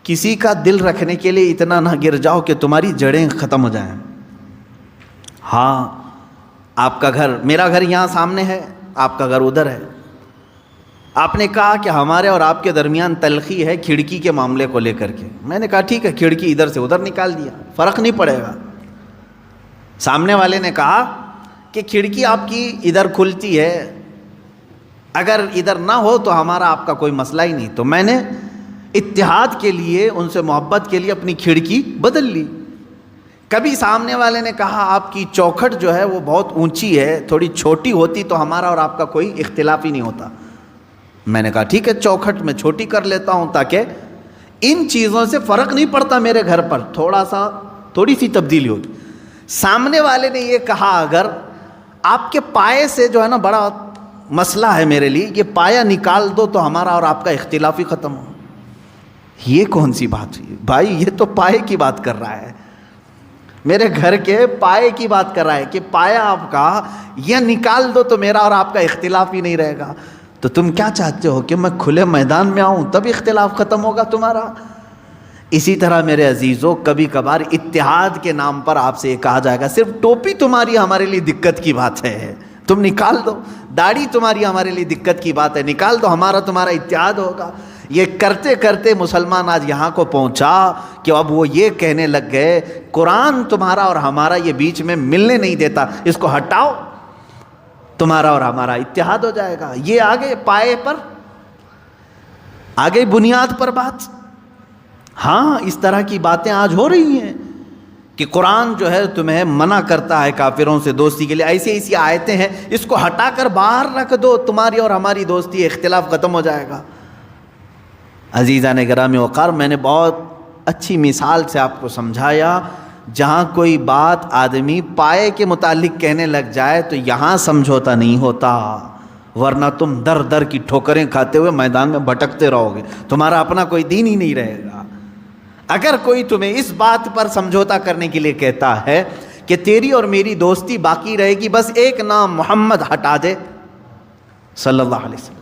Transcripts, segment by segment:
کسی کا دل رکھنے کے لیے اتنا نہ گر جاؤ کہ تمہاری جڑیں ختم ہو جائیں. ہاں آپ کا گھر، میرا گھر یہاں سامنے ہے، آپ کا گھر ادھر ہے. آپ نے کہا کہ ہمارے اور آپ کے درمیان تلخی ہے کھڑکی کے معاملے کو لے کر کے. میں نے کہا ٹھیک ہے، کھڑکی ادھر سے ادھر نکال دیا، فرق نہیں پڑے گا. سامنے والے نے کہا کہ کھڑکی آپ کی ادھر کھلتی ہے، اگر ادھر نہ ہو تو ہمارا آپ کا کوئی مسئلہ ہی نہیں. تو میں نے اتحاد کے لیے، ان سے محبت کے لیے اپنی کھڑکی بدل لی. کبھی سامنے والے نے کہا آپ کی چوکھٹ جو ہے وہ بہت اونچی ہے، تھوڑی چھوٹی ہوتی تو ہمارا اور آپ کا کوئی اختلاف ہی نہیں ہوتا. میں نے کہا ٹھیک ہے، چوکھٹ میں چھوٹی کر لیتا ہوں تاکہ ان چیزوں سے فرق نہیں پڑتا میرے گھر پر، تھوڑی سی تبدیلی ہوگی. سامنے والے نے یہ کہا اگر آپ کے پائے سے جو ہے نا بڑا مسئلہ ہے میرے لیے، یہ پایا نکال دو تو ہمارا اور آپ کا اختلاف ہی ختم ہو. یہ کون سی بات ہوئی بھائی؟ یہ تو پائے کی بات کر رہا ہے، میرے گھر کے پائے کی بات کر رہا ہے کہ پایا آپ کا یہ نکال دو تو میرا اور آپ کا اختلاف ہی نہیں رہے گا. تو تم کیا چاہتے ہو کہ میں کھلے میدان میں آؤں تب اختلاف ختم ہوگا تمہارا؟ اسی طرح میرے عزیزوں، کبھی کبھار اتحاد کے نام پر آپ سے یہ کہا جائے گا صرف ٹوپی تمہاری ہمارے لیے دقت کی بات ہے، تم نکال دو. داڑھی تمہاری ہمارے لیے دقت کی بات ہے، نکال دو، ہمارا تمہارا اتحاد ہوگا. یہ کرتے کرتے مسلمان آج یہاں کو پہنچا کہ اب وہ یہ کہنے لگ گئے قرآن تمہارا اور ہمارا یہ بیچ میں ملنے نہیں دیتا، اس کو ہٹاؤ، تمہارا اور ہمارا اتحاد ہو جائے گا. یہ آگے پائے پر، آگے بنیاد پر بات. ہاں اس طرح کی باتیں آج ہو رہی ہیں کہ قرآن جو ہے تمہیں منع کرتا ہے کافروں سے دوستی کے لیے. ایسی آیتیں ہیں، اس کو ہٹا کر باہر رکھ دو، تمہاری اور ہماری دوستی، اختلاف ختم ہو جائے گا. عزیزان گرامی وقار، میں نے بہت اچھی مثال سے آپ کو سمجھایا. جہاں کوئی بات آدمی پائے کے متعلق کہنے لگ جائے تو یہاں سمجھوتا نہیں ہوتا، ورنہ تم در در کی ٹھوکریں کھاتے ہوئے میدان میں بھٹکتے رہو گے، تمہارا اپنا کوئی دین ہی نہیں رہے گا. اگر کوئی تمہیں اس بات پر سمجھوتا کرنے کے لیے کہتا ہے کہ تیری اور میری دوستی باقی رہے گی، بس ایک نام محمد ہٹا دے صلی اللہ علیہ وسلم،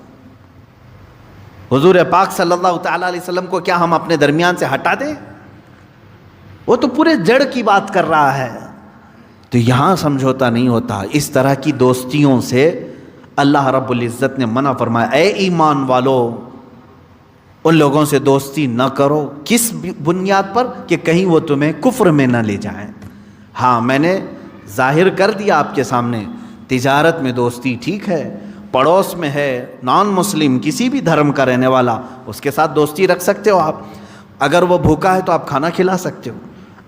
حضور پاک صلی اللہ تعالیٰ علیہ وسلم کو کیا ہم اپنے درمیان سے ہٹا دیں؟ وہ تو پورے جڑ کی بات کر رہا ہے. تو یہاں سمجھوتا نہیں ہوتا. اس طرح کی دوستیوں سے اللہ رب العزت نے منع فرمایا، اے ایمان والو ان لوگوں سے دوستی نہ کرو. کس بنیاد پر؟ کہ کہیں وہ تمہیں کفر میں نہ لے جائیں. ہاں میں نے ظاہر کر دیا آپ کے سامنے، تجارت میں دوستی ٹھیک ہے، پڑوس میں ہے نان مسلم کسی بھی دھرم کا رہنے والا، اس کے ساتھ دوستی رکھ سکتے ہو آپ. اگر وہ بھوکا ہے تو آپ کھانا کھلا سکتے ہو،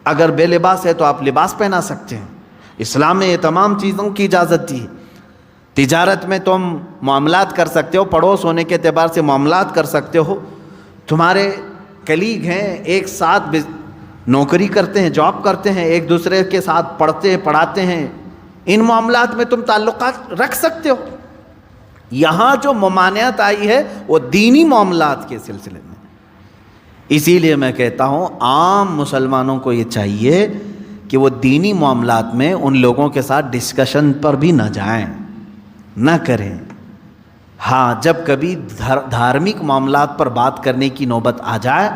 اگر بے لباس ہے تو آپ لباس پہنا سکتے ہیں. اسلام نے یہ تمام چیزوں کی اجازت دی. تجارت میں تم معاملات کر سکتے ہو، پڑوس ہونے کے اعتبار سے معاملات کر سکتے ہو. تمہارے کلیگ ہیں، ایک ساتھ نوکری کرتے ہیں، جاب کرتے ہیں، ایک دوسرے کے ساتھ پڑھتے پڑھاتے ہیں، ان معاملات میں تم تعلقات رکھ سکتے ہو. یہاں جو ممانعت آئی ہے وہ دینی معاملات کے سلسلے میں. اسی لیے میں کہتا ہوں عام مسلمانوں کو یہ چاہیے کہ وہ دینی معاملات میں ان لوگوں کے ساتھ ڈسکشن پر بھی نہ جائیں، نہ کریں. ہاں جب کبھی دھارمک معاملات پر بات کرنے کی نوبت آ جائے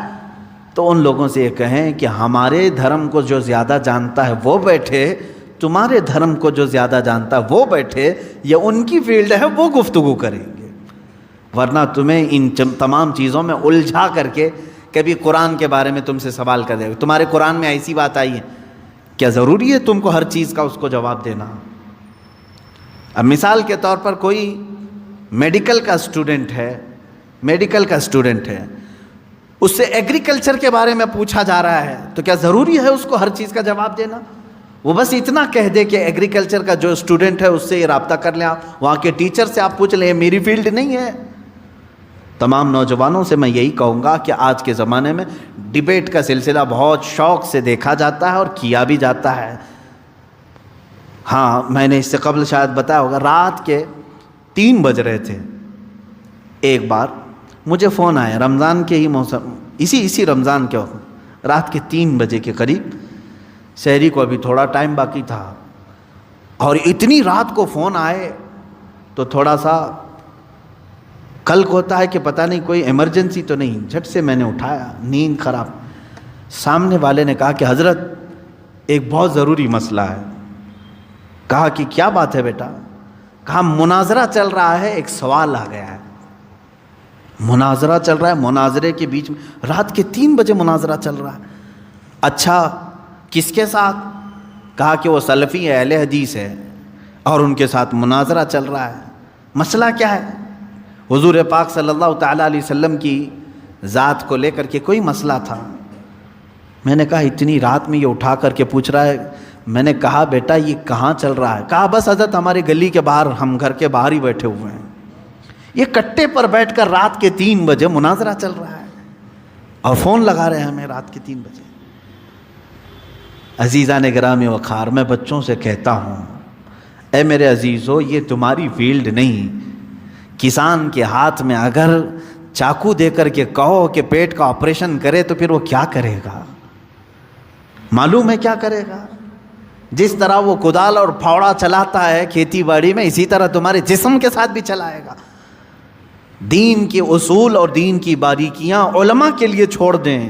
تو ان لوگوں سے یہ کہیں کہ ہمارے دھرم کو جو زیادہ جانتا ہے وہ بیٹھے، تمہارے دھرم کو جو زیادہ جانتا ہے وہ بیٹھے، یا ان کی فیلڈ ہے وہ گفتگو کریں گے. ورنہ تمہیں ان تمام چیزوں میں الجھا کر کے کبھی قرآن کے بارے میں تم سے سوال کر دے گا، تمہارے قرآن میں ایسی بات آئی ہے، کیا ضروری ہے تم کو ہر چیز کا اس کو جواب دینا؟ اب مثال کے طور پر کوئی میڈیکل کا اسٹوڈنٹ ہے، اس سے ایگریکلچر کے بارے میں پوچھا جا رہا ہے، تو کیا ضروری ہے اس کو ہر چیز کا جواب دینا؟ وہ بس اتنا کہہ دے کہ ایگریکلچر کا جو اسٹوڈنٹ ہے اس سے یہ رابطہ کر لیں، آپ وہاں کے ٹیچر سے آپ پوچھ لیں، یہ میری فیلڈ نہیں ہے. تمام نوجوانوں سے میں یہی کہوں گا کہ آج کے زمانے میں ڈیبیٹ کا سلسلہ بہت شوق سے دیکھا جاتا ہے اور کیا بھی جاتا ہے. ہاں میں نے اس سے قبل شاید بتایا ہوگا، رات کے 3 بج رہے تھے، ایک بار مجھے فون آیا رمضان کے ہی موسم، اسی رمضان کے وقت رات کے 3 بجے کے قریب، شہری کو ابھی تھوڑا ٹائم باقی تھا، اور اتنی رات کو فون آئے تو تھوڑا سا قلق ہوتا ہے کہ پتہ نہیں کوئی ایمرجنسی تو نہیں. جھٹ سے میں نے اٹھایا, نیند خراب. سامنے والے نے کہا کہ حضرت ایک بہت ضروری مسئلہ ہے. کہا کہ کیا بات ہے بیٹا؟ کہا مناظرہ چل رہا ہے, ایک سوال آ گیا ہے. مناظرہ چل رہا ہے, مناظرے کے بیچ میں رات کے 3 بجے مناظرہ چل رہا ہے. اچھا کس کے ساتھ؟ کہا کہ وہ سلفی اہل حدیث ہے اور ان کے ساتھ مناظرہ چل رہا ہے. مسئلہ کیا ہے؟ حضور پاک صلی اللہ تعالیٰ علیہ وسلم کی ذات کو لے کر کے کوئی مسئلہ تھا. میں نے کہا اتنی رات میں یہ اٹھا کر کے پوچھ رہا ہے. میں نے کہا بیٹا یہ کہاں چل رہا ہے؟ کہا بس حضرت ہمارے گلی کے باہر, ہم گھر کے باہر ہی بیٹھے ہوئے ہیں. یہ کٹے پر بیٹھ کر رات کے 3 بجے مناظرہ چل رہا ہے اور فون لگا رہے ہیں ہمیں رات کے 3 بجے. عزیزان گرامی وقار, میں بچوں سے کہتا ہوں اے میرے عزیزو, یہ تمہاری فیلڈ نہیں. کسان کے ہاتھ میں اگر چاقو دے کر کے کہو کہ پیٹ کا آپریشن کرے تو پھر وہ کیا کرے گا؟ معلوم ہے کیا کرے گا؟ جس طرح وہ کدال اور پھاوڑا چلاتا ہے کھیتی باڑی میں, اسی طرح تمہارے جسم کے ساتھ بھی چلائے گا. دین کے اصول اور دین کی باریکیاں علماء کے لیے چھوڑ دیں.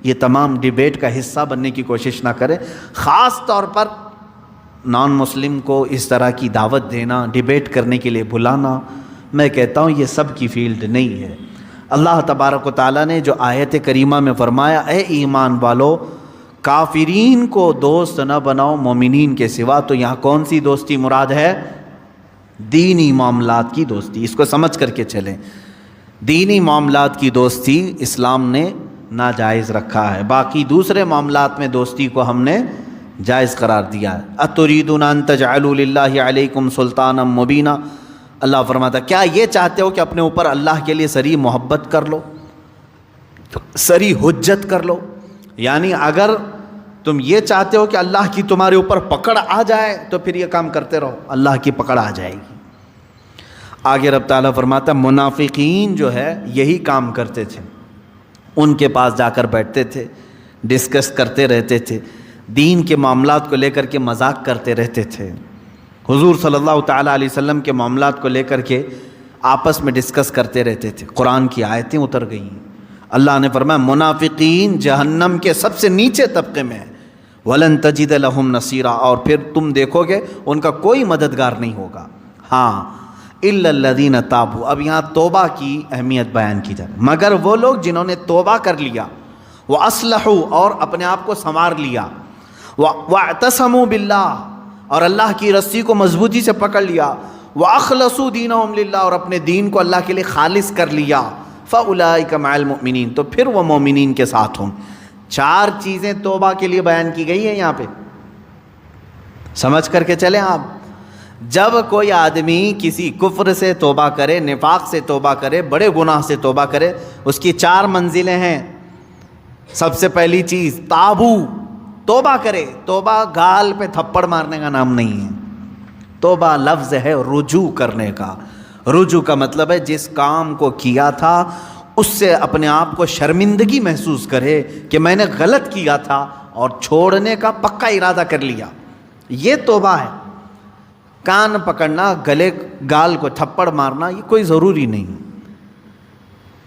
یہ تمام ڈیبیٹ کا حصہ بننے کی کوشش نہ کریں. خاص طور پر نان مسلم کو اس طرح کی دعوت دینا, ڈیبیٹ کرنے کے لیے بلانا, میں کہتا ہوں یہ سب کی فیلڈ نہیں ہے. اللہ تبارک و تعالیٰ نے جو آیت کریمہ میں فرمایا اے ایمان والو کافرین کو دوست نہ بناؤ مومنین کے سوا, تو یہاں کون سی دوستی مراد ہے؟ دینی معاملات کی دوستی. اس کو سمجھ کر کے چلیں. دینی معاملات کی دوستی اسلام نے ناجائز رکھا ہے, باقی دوسرے معاملات میں دوستی کو ہم نے جائز قرار دیا ہے. اتریدون ان تجعلوا للہ علیکم سلطانا مبینا, اللہ فرماتا کیا یہ چاہتے ہو کہ اپنے اوپر اللہ کے لیے سری محبت کر لو, سری حجت کر لو؟ یعنی اگر تم یہ چاہتے ہو کہ اللہ کی تمہارے اوپر پکڑ آ جائے تو پھر یہ کام کرتے رہو, اللہ کی پکڑ آ جائے گی. آگے رب تعالیٰ فرماتا منافقین جو ہے یہی کام کرتے تھے. ان کے پاس جا کر بیٹھتے تھے, ڈسکس کرتے رہتے تھے, دین کے معاملات کو لے کر کے مذاق کرتے رہتے تھے. حضور صلی اللہ تعالیٰ علیہ وسلم کے معاملات کو لے کر کے آپس میں ڈسکس کرتے رہتے تھے. قرآن کی آیتیں اتر گئیں. اللہ نے فرمایا منافقین جہنم کے سب سے نیچے طبقے میں ہیں. وَلَن تَجِدَ لَهُمْ نَصِيرًا, اور پھر تم دیکھو گے ان کا کوئی مددگار نہیں ہوگا. ہاں إِلَّا الَّذِينَ تَابُوا, اب یہاں توبہ کی اہمیت بیان کی جائے, مگر وہ لوگ جنہوں نے توبہ کر لیا, وَأَصْلَحُوا, اور اپنے آپ کو سنوار لیا, وَاعْتَصَمُوا بِاللَّهِ, اور اللہ کی رسی کو مضبوطی سے پکڑ لیا, وَأَخْلَصُوا دِينَهُمْ لِلَّهِ, اور اپنے دین کو اللہ کے لیے خالص کر لیا, فَأُولَئِكَ مَعَ الْمُؤْمِنِينَ, تو پھر وہ مومنین کے ساتھ ہوں. 4 چیزیں توبہ کے لیے بیان کی گئی ہیں یہاں پہ, سمجھ کر کے چلیں آپ. جب کوئی آدمی کسی کفر سے توبہ کرے, نفاق سے توبہ کرے, بڑے گناہ سے توبہ کرے, اس کی 4 منزلیں ہیں. سب سے پہلی چیز تابو, توبہ کرے. توبہ گال پہ تھپڑ مارنے کا نام نہیں ہے. توبہ لفظ ہے رجوع کرنے کا. رجوع کا مطلب ہے جس کام کو کیا تھا اس سے اپنے آپ کو شرمندگی محسوس کرے کہ میں نے غلط کیا تھا اور چھوڑنے کا پکا ارادہ کر لیا, یہ توبہ ہے. کان پکڑنا, گلے گال کو تھپڑ مارنا یہ کوئی ضروری نہیں.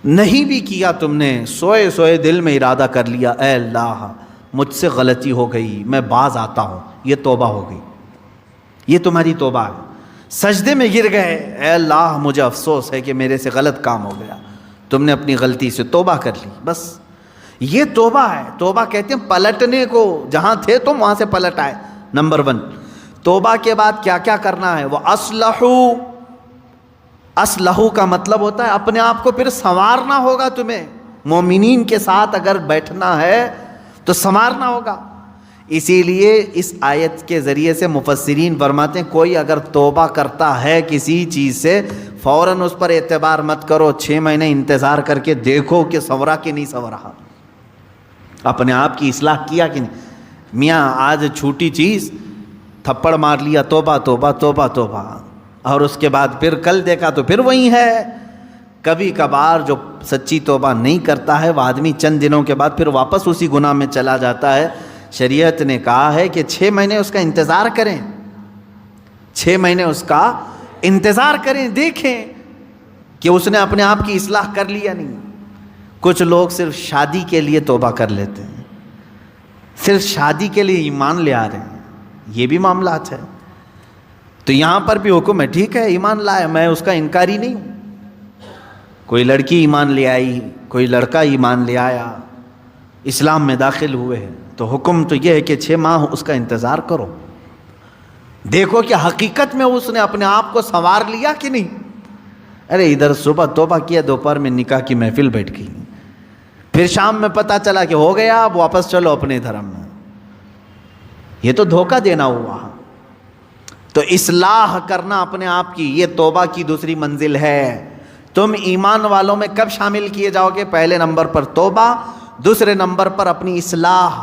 نہیں بھی کیا تم نے, سوئے سوئے دل میں ارادہ کر لیا اے اللہ مجھ سے غلطی ہو گئی, میں باز آتا ہوں, یہ توبہ ہو گئی, یہ تمہاری توبہ ہے. سجدے میں گر گئے, اے اللہ مجھے افسوس ہے کہ میرے سے غلط کام ہو گیا, تم نے اپنی غلطی سے توبہ کر لی, بس یہ توبہ ہے. توبہ کہتے ہیں پلٹنے کو, جہاں تھے تم وہاں سے پلٹ آئے. نمبر 1. توبہ کے بعد کیا کیا کرنا ہے؟ وہ اصلحو کا مطلب ہوتا ہے اپنے آپ کو پھر سنوارنا ہوگا. تمہیں مومنین کے ساتھ اگر بیٹھنا ہے تو سنوارنا ہوگا. اسی لیے اس آیت کے ذریعے سے مفسرین فرماتے ہیں کوئی اگر توبہ کرتا ہے کسی چیز سے, فوراً اس پر اعتبار مت کرو, 6 مہینے انتظار کر کے دیکھو کہ سنورا کہ نہیں سنورا, اپنے آپ کی اصلاح کیا کہ نہیں. میاں آج چھوٹی چیز تھپڑ مار لیا, توبہ توبہ توبہ توبہ, اور اس کے بعد پھر کل دیکھا تو پھر وہی ہے. کبھی کبھار جو سچی توبہ نہیں کرتا ہے وہ آدمی چند دنوں کے بعد پھر واپس اسی گناہ میں چلا جاتا ہے. شریعت نے کہا ہے کہ 6 مہینے اس کا انتظار کریں, 6 مہینے اس کا انتظار کریں, دیکھیں کہ اس نے اپنے آپ کی اصلاح کر لی یا نہیں. کچھ لوگ صرف شادی کے لیے توبہ کر لیتے ہیں، صرف شادی کے لیے ایمان لے آ رہے ہیں، یہ بھی معاملات ہے. تو یہاں پر بھی حکم ہے، ٹھیک ہے ایمان لائے، میں اس کا انکاری نہیں ہوں. کوئی لڑکی ایمان لے آئی، کوئی لڑکا ایمان لے آیا، اسلام میں داخل ہوئے ہیں، تو حکم تو یہ ہے کہ 6 ماہ اس کا انتظار کرو، دیکھو کہ حقیقت میں اس نے اپنے آپ کو سنوار لیا کہ نہیں. ارے ادھر صبح توبہ کیا، دوپہر میں نکاح کی محفل بیٹھ گئی، پھر شام میں پتہ چلا کہ ہو گیا، اب واپس چلو اپنے دھرم میں. یہ تو دھوکہ دینا ہوا. تو اصلاح کرنا اپنے آپ کی، یہ توبہ کی دوسری منزل ہے. تم ایمان والوں میں کب شامل کیے جاؤ گے؟ پہلے نمبر پر توبہ، دوسرے نمبر پر اپنی اصلاح.